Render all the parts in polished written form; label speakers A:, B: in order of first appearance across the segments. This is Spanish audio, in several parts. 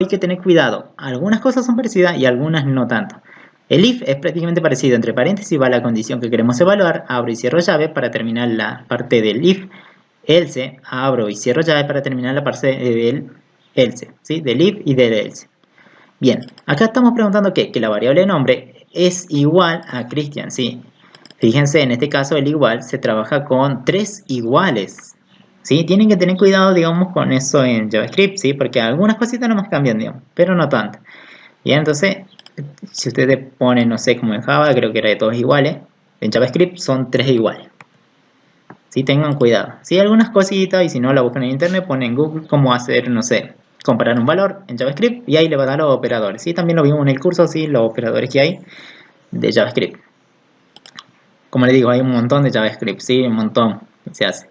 A: hay que tener cuidado. Algunas cosas son parecidas y algunas no tanto. El if es prácticamente parecido, entre paréntesis va la condición que queremos evaluar, abro y cierro llave para terminar la parte del if. Else, abro y cierro llave para terminar la parte del else, ¿sí? Del if y del else. Bien, acá estamos preguntando que la variable de nombre es igual a Cristian, ¿sí? Fíjense, en este caso el igual se trabaja con 3 iguales, ¿sí? Tienen que tener cuidado, digamos, con eso en JavaScript, ¿sí? Porque algunas cositas nomás cambian, digamos, pero no tanto. Bien, entonces, si ustedes ponen, no sé, como en Java, creo que era de todos iguales, en JavaScript son 3 iguales. ¿Sí? Tengan cuidado. Sí, algunas cositas, y si no la buscan en internet, ponen en Google cómo hacer, no sé, comparar un valor en JavaScript y ahí le va a dar los operadores. ¿Sí? También lo vimos en el curso, ¿sí? Los operadores que hay de JavaScript. Como les digo, hay un montón de JavaScript, ¿sí? Un montón que se hace.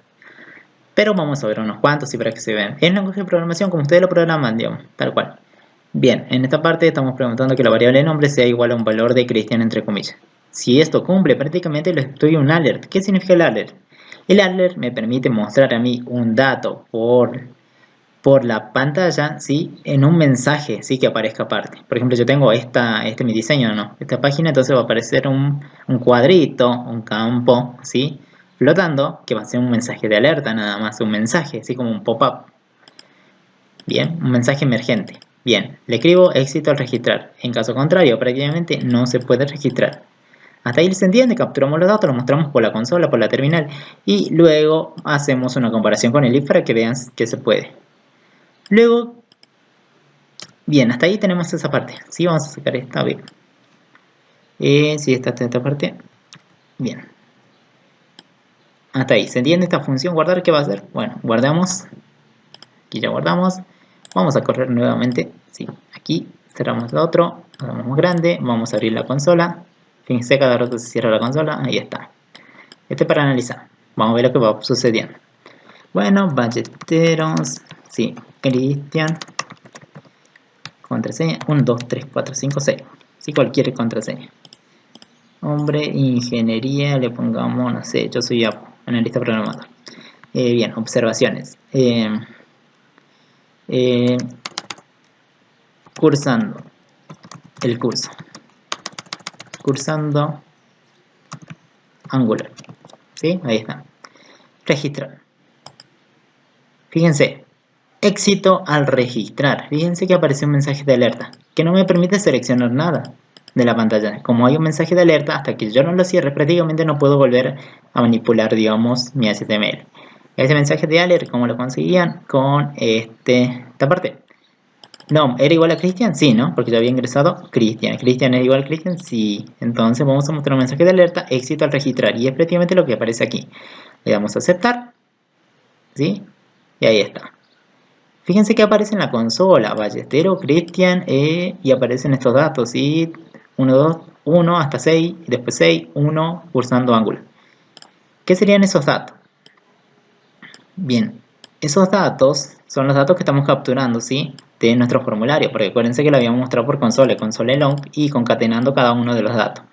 A: Pero vamos a ver unos cuantos, ¿sí? Para que se vean. Es lenguaje de programación como ustedes lo programan, digamos, tal cual. Bien, en esta parte estamos preguntando que la variable de nombre sea igual a un valor de Cristian entre comillas. Si esto cumple, prácticamente le estoy un alert. ¿Qué significa el alert? El alert me permite mostrar a mí un dato por la pantalla, ¿sí? En un mensaje, ¿sí? Que aparezca aparte. Por ejemplo, yo tengo mi diseño, ¿no? Esta página, entonces va a aparecer un cuadrito, un campo, ¿sí? Flotando, que va a ser un mensaje de alerta nada más, un mensaje, así como un pop-up. Bien, un mensaje emergente. Bien, le escribo éxito al registrar. En caso contrario, prácticamente no se puede registrar. Hasta ahí se entiende, capturamos los datos, los mostramos por la consola, por la terminal y luego hacemos una comparación con el if para que vean que se puede. Luego, bien, hasta ahí tenemos esa parte. Sí, vamos a sacar esta, bien. Sí, esta parte. Bien. Hasta ahí, ¿se entiende esta función guardar? ¿Qué va a hacer? Bueno, guardamos. Aquí ya guardamos. Vamos a correr nuevamente. Sí, aquí cerramos lo otro, hagamos más grande, vamos a abrir la consola. Fíjense, cada rato se cierra la consola, ahí está. Este para analizar. Vamos a ver lo que va sucediendo. Bueno, Ballesteros, sí, Cristian, contraseña, 1, 2, 3, 4, 5, 6. Sí, cualquier contraseña. Hombre, ingeniería, le pongamos, no sé, yo soy analista programador. Bien, observaciones. Cursando el curso. Cursando Angular. ¿Sí? Ahí está. Registrar. Fíjense. Éxito al registrar. Fíjense que aparece un mensaje de alerta que no me permite seleccionar nada de la pantalla. Como hay un mensaje de alerta, hasta que yo no lo cierre, prácticamente no puedo volver a manipular, digamos, mi HTML. Ese mensaje de alerta, ¿cómo lo conseguían? Con esta parte. No, ¿era igual a Cristian? Sí, ¿no? Porque yo había ingresado Cristian. ¿Cristian era igual a Cristian? Sí. Entonces vamos a mostrar un mensaje de alerta, éxito al registrar. Y es prácticamente lo que aparece aquí. Le damos a aceptar. ¿Sí? Y ahí está. Fíjense que aparece en la consola, Ballestero, Cristian, y aparecen estos datos, ¿sí? 1, 2, 1 hasta 6, y después 6, 1, cursando ángulo. ¿Qué serían esos datos? Bien, esos datos son los datos que estamos capturando, ¿sí? De nuestro formulario, porque acuérdense que lo habíamos mostrado por console long y concatenando cada uno de los datos,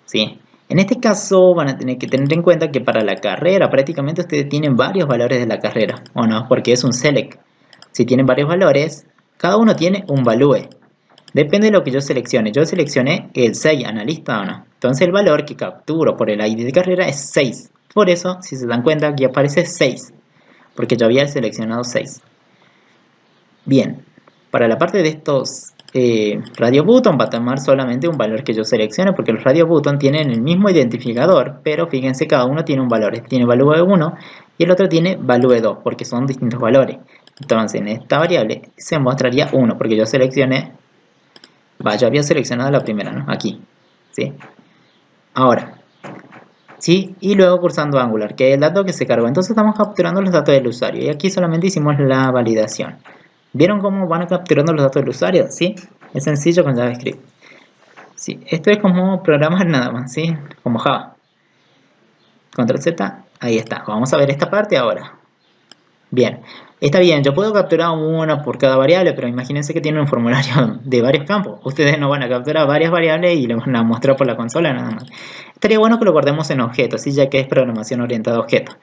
A: ¿sí? En este caso van a tener que tener en cuenta que para la carrera prácticamente ustedes tienen varios valores de la carrera, ¿o no? Porque es un select. Si tienen varios valores, cada uno tiene un value. Depende de lo que yo seleccione. Yo seleccioné el 6, analista o no. Entonces el valor que capturo por el ID de carrera es 6. Por eso, si se dan cuenta, aquí aparece 6. Porque yo había seleccionado 6. Bien, para la parte de estos radio button va a tomar solamente un valor que yo seleccione, porque los radio button tienen el mismo identificador, pero fíjense, cada uno tiene un valor. Este tiene value 1 y el otro tiene value 2, porque son distintos valores. Entonces en esta variable se mostraría 1, porque yo seleccioné, yo había seleccionado la primera, ¿no? Aquí, ¿sí? Ahora, ¿sí? Y luego cursando Angular, que es el dato que se cargó. Entonces estamos capturando los datos del usuario, y aquí solamente hicimos la validación. ¿Vieron cómo van capturando los datos del usuario? ¿Sí? Es sencillo con JavaScript. Sí, esto es como programar nada más, ¿sí? Como Java. Control Z, ahí está. Vamos a ver esta parte ahora. Bien, está bien, yo puedo capturar una por cada variable, pero imagínense que tiene un formulario de varios campos. Ustedes no van a capturar varias variables y le van a mostrar por la consola nada más. Estaría bueno que lo guardemos en objetos, ¿sí? Ya que es programación orientada a objetos.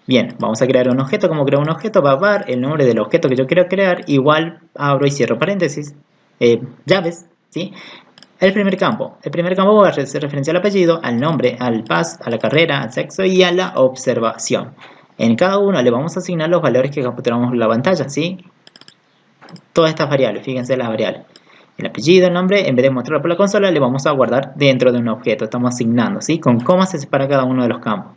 A: Bien, vamos a crear un objeto. Como creo un objeto, va a var el nombre del objeto que yo quiero crear, igual abro y cierro paréntesis, llaves, ¿sí? El primer campo va a hacer referencia al apellido, al nombre, al pass, a la carrera, al sexo y a la observación. En cada uno le vamos a asignar los valores que capturamos en la pantalla, ¿sí? Todas estas variables, fíjense las variables. El apellido, el nombre, en vez de mostrarlo por la consola, le vamos a guardar dentro de un objeto. Estamos asignando, ¿sí? Con comas se separa cada uno de los campos.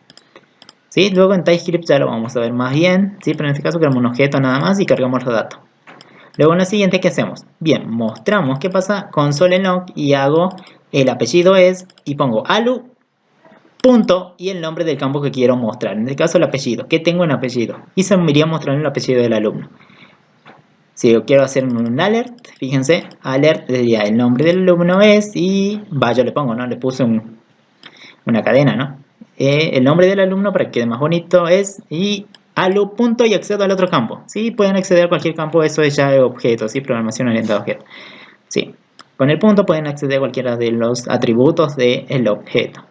A: ¿Sí? Luego en TypeScript ya lo vamos a ver más bien, ¿sí? Pero en este caso creamos un objeto nada más y cargamos los datos. Luego en la siguiente, ¿qué hacemos? Bien, mostramos qué pasa, console log y hago el apellido es y pongo alu, punto y el nombre del campo que quiero mostrar. En este caso el apellido, ¿qué tengo en apellido? Y se me iría mostrando el apellido del alumno. Si yo quiero hacer un alert, fíjense, alert sería el nombre del alumno es y yo le pongo, ¿no? Le puse una cadena, ¿no? El nombre del alumno para que quede más bonito es y alu punto y accedo al otro campo. Sí, pueden acceder a cualquier campo, eso es ya objetos, ¿sí? Programación orientada a objetos. Sí, con el punto pueden acceder a cualquiera de los atributos del objeto.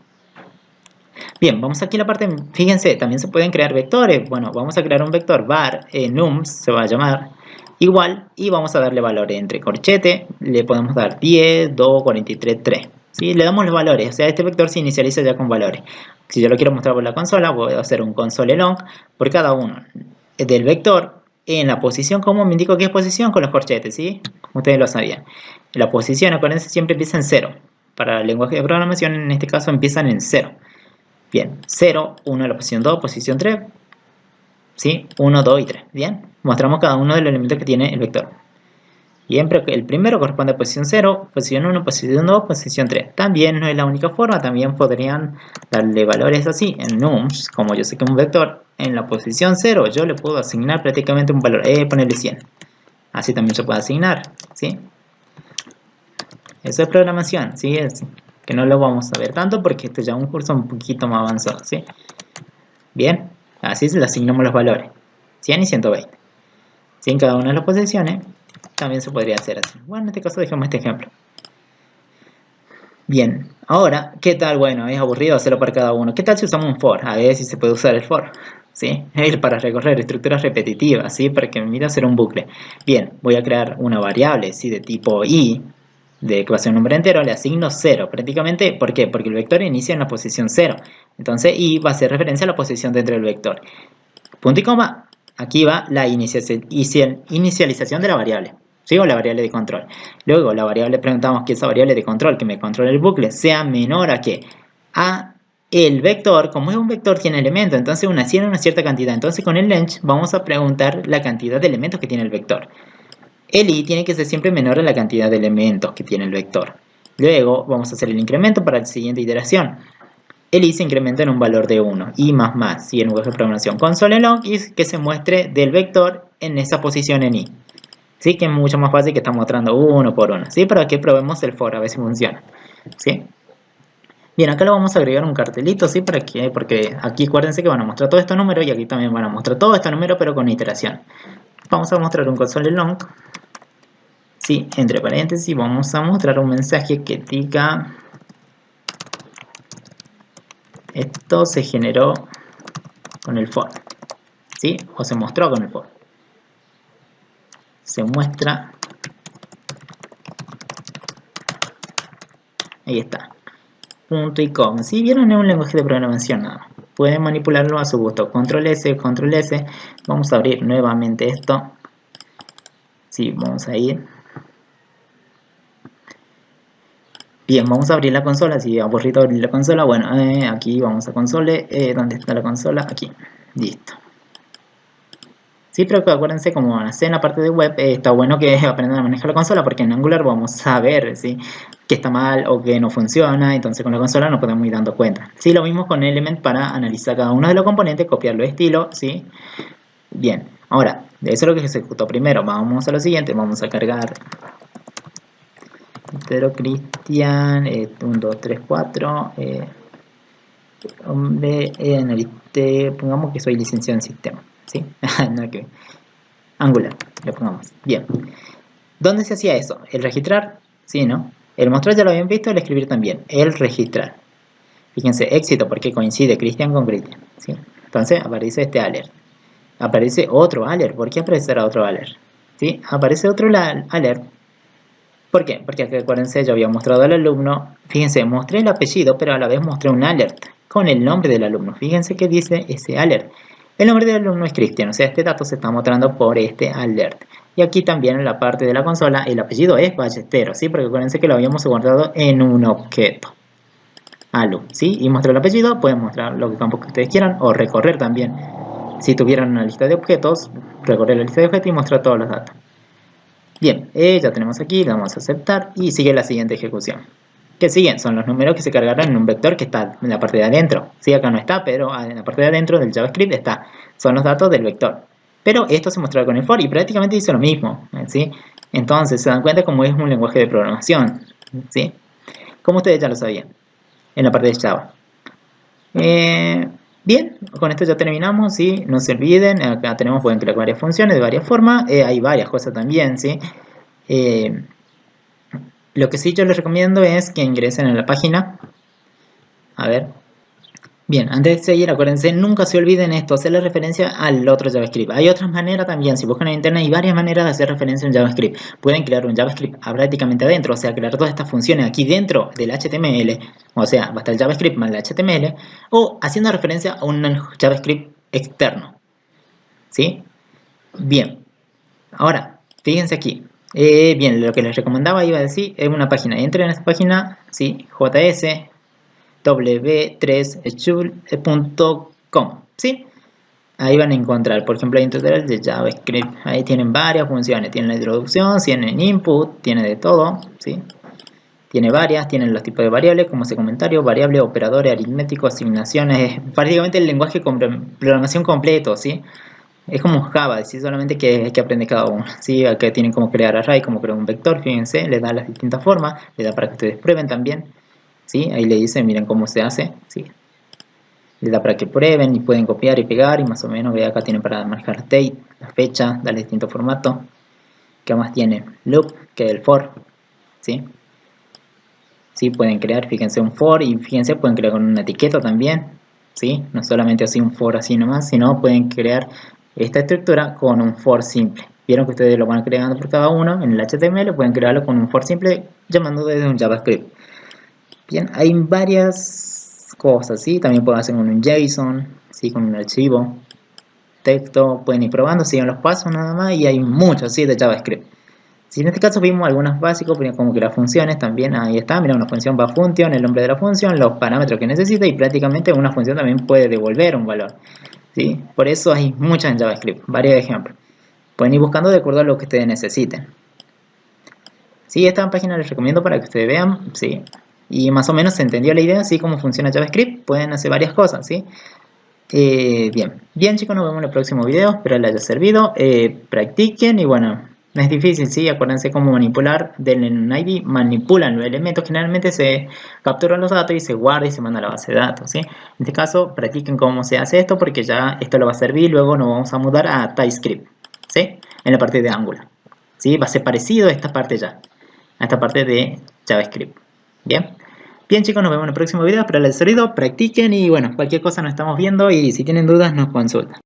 A: Bien, vamos aquí a la parte, fíjense, también se pueden crear vectores. Bueno, vamos a crear un vector var, nums se va a llamar, igual, y vamos a darle valores entre corchete, le podemos dar 10, 2, 43, 3. ¿Sí? Le damos los valores, o sea, este vector se inicializa ya con valores. Si yo lo quiero mostrar por la consola, voy a hacer un console long por cada uno del vector en la posición, como me indico qué es posición con los corchetes, ¿sí? Como ustedes lo sabían. La posición, acuérdense, siempre empieza en 0. Para el lenguaje de programación, en este caso, empiezan en 0. Bien, 0, 1 en la posición 2, posición 3, ¿sí? 1, 2 y 3. Bien, mostramos cada uno de los elementos que tiene el vector. Siempre el primero corresponde a posición 0, posición 1, posición 2, posición 3. También no es la única forma, también podrían darle valores así en nums, como yo sé que es un vector, en la posición 0 yo le puedo asignar prácticamente un valor, ponerle 100. Así también se puede asignar, ¿sí? Eso es programación, ¿sí? Que no lo vamos a ver tanto porque este ya es un curso un poquito más avanzado, ¿sí? Bien, así le asignamos los valores, 100 y 120. ¿Sí? En cada una de las posiciones también se podría hacer así. Bueno, en este caso dejemos este ejemplo. Bien, ahora, ¿qué tal? Bueno, es aburrido hacerlo para cada uno. ¿Qué tal si usamos un for? A ver si se puede usar el for, ¿sí? Es para recorrer estructuras repetitivas, ¿sí? Para que me permita hacer un bucle. Bien, voy a crear una variable, ¿sí? De tipo i, que va a ser un número entero, le asigno 0. Prácticamente, ¿por qué? Porque el vector inicia en la posición 0. Entonces, i va a hacer referencia a la posición dentro del vector. Punto y coma, aquí va la inicialización de la variable. ¿Sí? O la variable de control. Luego la variable, preguntamos que esa variable de control que me controla el bucle sea menor a ¿qué? A el vector. Como es un vector tiene elementos, entonces tiene una cierta cantidad. Entonces con el length vamos a preguntar la cantidad de elementos que tiene el vector. El i tiene que ser siempre menor a la cantidad de elementos que tiene el vector. Luego vamos a hacer el incremento para la siguiente iteración. El i se incrementa en un valor de 1, i más, ¿sí? En lenguaje de programación console log y que se muestre del vector en esa posición en i. ¿Sí? Que es mucho más fácil que estar mostrando uno por uno, ¿sí? Para que probemos el for, a ver si funciona, ¿sí? Bien, acá le vamos a agregar un cartelito, ¿sí? Porque aquí acuérdense que van a mostrar todos estos números y aquí también van a mostrar todos estos números, pero con iteración. Vamos a mostrar un console long, ¿sí? Entre paréntesis vamos a mostrar un mensaje que diga: esto se generó con el for, ¿sí? O se mostró con el for. Se muestra, ahí está, punto y coma. Si vieron, es un lenguaje de programación nada más. Pueden manipularlo a su gusto. Control S, control S. Vamos a abrir nuevamente esto. Sí, vamos a ir. Bien, vamos a abrir la consola. Si aburrido abrir la consola, bueno, aquí vamos a console. ¿Dónde está la consola? Aquí. Listo. Sí, pero acuérdense, como van a hacer en la parte de web, está bueno que aprendan a manejar la consola, porque en Angular vamos a ver, ¿sí?, que está mal o que no funciona. Entonces con la consola nos podemos ir dando cuenta. Sí, lo mismo con Element para analizar cada uno de los componentes, copiarlo de estilo, ¿sí? Bien, ahora, eso es lo que se ejecutó primero. Vamos a lo siguiente, vamos a cargar entero Cristian, 1, 2, 3, 4, hombre, analiste, pongamos que soy licenciado en sistema, ¿sí? No, que Angular, le pongamos. Bien, ¿dónde se hacía eso? ¿El registrar? Sí, ¿no? El mostrar ya lo habían visto, el escribir también. El registrar. Fíjense, éxito porque coincide Cristian con Cristian, ¿sí? Entonces aparece este alert. Aparece otro alert. ¿Por qué aparecerá otro alert? ¿Sí? Aparece otro alert. ¿Por qué? Porque aquí acuérdense, yo había mostrado al alumno. Fíjense, mostré el apellido, pero a la vez mostré un alert con el nombre del alumno. Fíjense que dice ese alert. El nombre del alumno es Cristian, o sea, este dato se está mostrando por este alert. Y aquí también en la parte de la consola, el apellido es Ballesteros, ¿sí? Porque acuérdense que lo habíamos guardado en un objeto. Alu, ¿sí? Y mostrar el apellido, pueden mostrar los campos que ustedes quieran o recorrer también. Si tuvieran una lista de objetos, recorrer la lista de objetos y mostrar todos los datos. Bien, ya tenemos aquí, le vamos a aceptar y sigue la siguiente ejecución. ¿Qué siguen? Son los números que se cargarán en un vector que está en la parte de adentro. Sí, acá no está, pero en la parte de adentro del JavaScript está. Son los datos del vector. Pero esto se mostrará con el for y prácticamente dice lo mismo, ¿sí? Entonces se dan cuenta cómo es un lenguaje de programación, ¿sí? Como ustedes ya lo sabían, en la parte de Java. Bien, con esto ya terminamos, ¿sí? No se olviden, acá tenemos, pueden crear varias funciones de varias formas, hay varias cosas también, ¿sí? Lo que sí yo les recomiendo es que ingresen a la página. A ver. Bien, antes de seguir, acuérdense, nunca se olviden esto, hacerle referencia al otro JavaScript. Hay otras maneras también, si buscan en internet hay varias maneras de hacer referencia a un JavaScript. Pueden crear un JavaScript prácticamente adentro, o sea, crear todas estas funciones aquí dentro del HTML, o sea, va a estar el JavaScript más el HTML, o haciendo referencia a un JavaScript externo. ¿Sí? Bien, ahora, fíjense aquí. Bien, lo que les recomendaba iba a decir es una página. Entren en esta página, ¿sí? jsw3schul.com, ¿sí? Ahí van a encontrar, por ejemplo, hay un tutorial de JavaScript. Ahí tienen varias funciones. Tienen la introducción, tienen input, tiene de todo, ¿sí? Tiene varias, tienen los tipos de variables, como ese comentario, variable, operadores, aritmético, asignaciones. Es prácticamente el lenguaje con programación completo, ¿sí? Es como Java, ¿sí? Solamente que hay que aprender cada uno, ¿sí? Acá tienen cómo crear array, cómo crear un vector, fíjense, les da las distintas formas, les da para que ustedes prueben también, ¿sí? Ahí le dicen, miren cómo se hace, ¿sí? Les da para que prueben y pueden copiar y pegar y más o menos, ve acá tienen para manejar date, la fecha, darle distintos formatos. ¿Qué más tiene? Loop, que es el for, ¿sí? ¿Sí? Pueden crear, fíjense, un for y fíjense, pueden crear con una etiqueta también, ¿sí? No solamente así un for así nomás, sino pueden crear esta estructura con un for simple. Vieron que ustedes lo van creando por cada uno en el HTML, pueden crearlo con un for simple llamando desde un JavaScript. Bien, hay varias cosas, ¿sí? También pueden hacer con un JSON, ¿sí? Con un archivo, texto, pueden ir probando, siguen los pasos nada más y hay muchos, ¿sí? De JavaScript. Si en este caso vimos algunos básicos, como que las funciones también, ahí está, mira, una función va a función, el nombre de la función, los parámetros que necesita y prácticamente una función también puede devolver un valor, ¿sí? Por eso hay muchas en JavaScript, varios ejemplos. Pueden ir buscando de acuerdo a lo que ustedes necesiten. Sí, esta página les recomiendo para que ustedes vean, ¿sí? Y más o menos se entendió la idea, ¿sí? Cómo funciona JavaScript, pueden hacer varias cosas, ¿sí? Bien chicos, nos vemos en el próximo video, espero les haya servido, practiquen y bueno, no es difícil, ¿sí? Acuérdense cómo manipular, denle un ID, manipulan los elementos, generalmente se capturan los datos y se guarda y se manda a la base de datos, ¿sí? En este caso, practiquen cómo se hace esto porque ya esto lo va a servir, luego nos vamos a mudar a TypeScript, ¿sí? En la parte de Angular, ¿sí? Va a ser parecido a esta parte ya, a esta parte de JavaScript, ¿bien? Bien chicos, nos vemos en el próximo video, espero les haya servido, practiquen y bueno, cualquier cosa nos estamos viendo y si tienen dudas nos consultan.